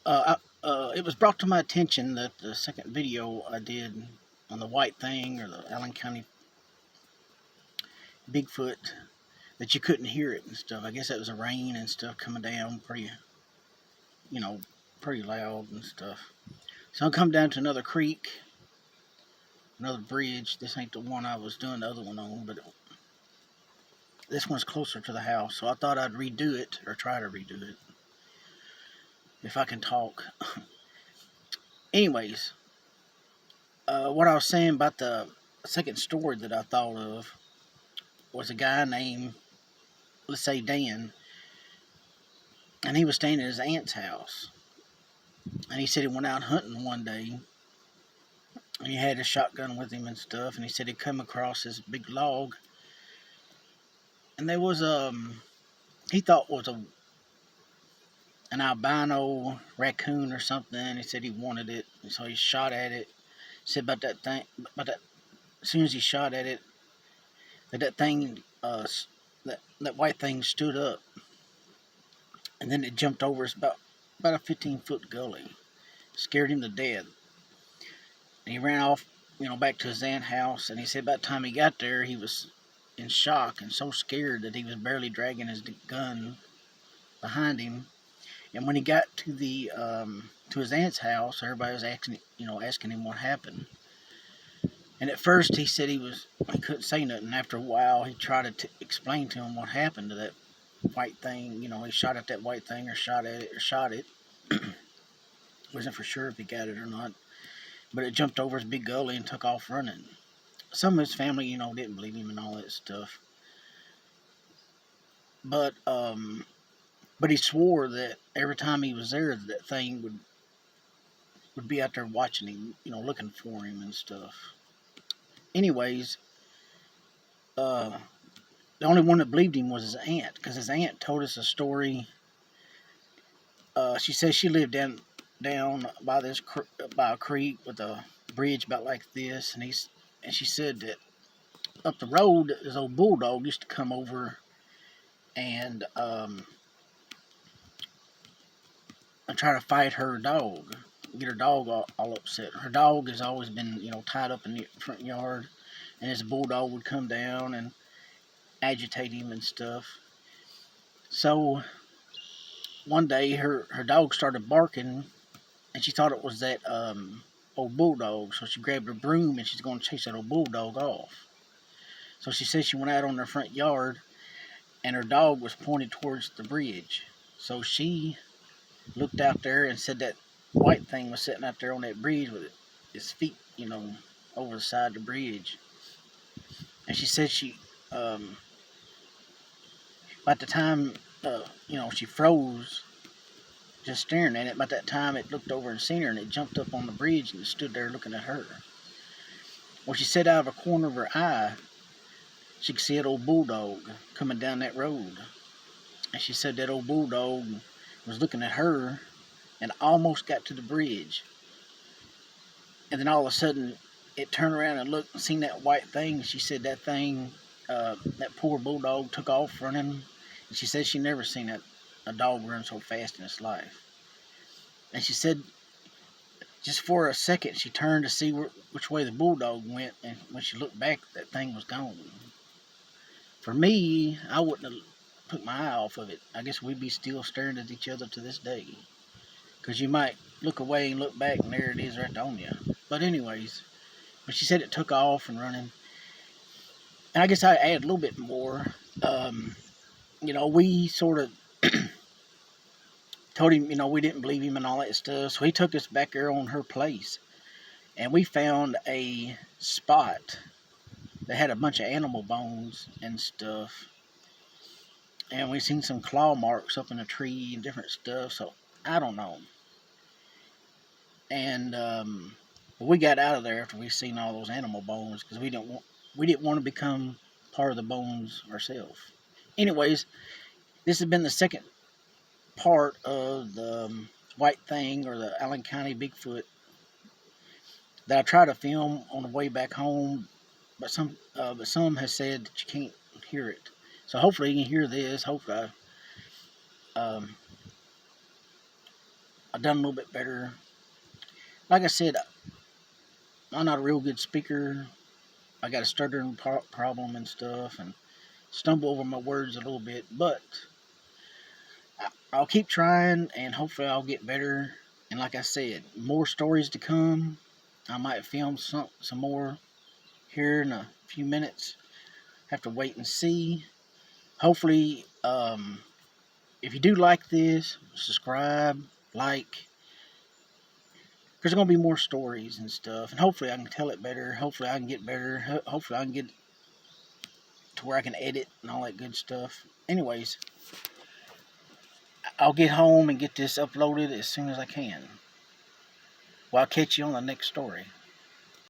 It was brought to my attention that the second video I did on the White Thing or the Allen County Bigfoot, that you couldn't hear it and stuff. I guess that was the rain and stuff coming down you know, pretty loud and stuff. So I come down to another creek, another bridge. This ain't the one I was doing the other one on, but this one's closer to the house. So I thought I'd redo it, or try to redo it, if I can talk. Anyways, what I was saying about the second story that I thought of was a guy named, let's say, Dan, and he was staying at his aunt's house. And he said he went out hunting one day, and he had a shotgun with him and stuff. And he said he come across this big log, and there was he thought was an albino raccoon or something. He said he wanted it, and so he shot at it. He said about that thing, but as soon as he shot at it, that thing, that white thing stood up, and then it jumped over. It's about a 15-foot gully. Scared him to death. And he ran off, back to his aunt's house. And he said by the time he got there, he was in shock and so scared that he was barely dragging his gun behind him. And when he got to to his aunt's house, everybody was asking him what happened. And at first he said he couldn't say nothing. After a while, he tried to explain to him what happened to that white thing. He shot at that white thing, or shot at it, or shot it. Wasn't for sure if he got it or not. But it jumped over his big gully and took off running. Some of his family, didn't believe him and all that stuff. But he swore that every time he was there, that thing would be out there watching him, looking for him and stuff. Anyways, the only one that believed him was his aunt, because his aunt told us a story. She says she lived down by a creek with a bridge about like this, and she said that up the road, this old bulldog used to come over and try to fight her dog, get her dog all upset. Her dog has always been, tied up in the front yard, and this bulldog would come down and agitate him and stuff. So one day her dog started barking, and she thought it was that old bulldog. So she grabbed her broom and she's going to chase that old bulldog off. So she said she went out on her front yard, and her dog was pointed towards the bridge. So she looked out there and said that white thing was sitting out there on that bridge with its feet, over the side of the bridge. And she said by the time, she froze just staring at it. By that time, it looked over and seen her, and it jumped up on the bridge and stood there looking at her. Well, she said out of a corner of her eye, she could see that old bulldog coming down that road. And she said that old bulldog was looking at her and almost got to the bridge. And then all of a sudden, it turned around and looked and seen that white thing. She said that thing, that poor bulldog, took off running. And she said she never seen a dog run so fast in its life. And she said just for a second she turned to see which way the bulldog went, and when she looked back, that thing was gone. For me, I wouldn't have took my eye off of it. I guess we'd be still staring at each other to this day. Because you might look away and look back, and there it is right on you. But anyways, but she said it took off and running. And I guess I add a little bit more. We sort of told him, we didn't believe him and all that stuff. So he took us back there on her place. And we found a spot that had a bunch of animal bones and stuff. And we seen some claw marks up in a tree and different stuff. So I don't know. And we got out of there after we seen all those animal bones, because we didn't want to become part of the bones ourselves. Anyways, this has been the second part of the White Thing, or the Allen County Bigfoot, that I tried to film on the way back home, but some has said that you can't hear it. So hopefully you can hear this. Hopefully I done a little bit better. Like I said, I'm not a real good speaker. I got a stuttering problem and stuff, and stumble over my words a little bit. But I'll keep trying, and hopefully I'll get better. And like I said, more stories to come. I might film some more here in a few minutes. Have to wait and see. Hopefully, if you do like this, subscribe, like. There's going to be more stories and stuff, and hopefully I can tell it better. Hopefully I can get better. Hopefully I can get to where I can edit and all that good stuff. Anyways, I'll get home and get this uploaded as soon as I can. Well, I'll catch you on the next story.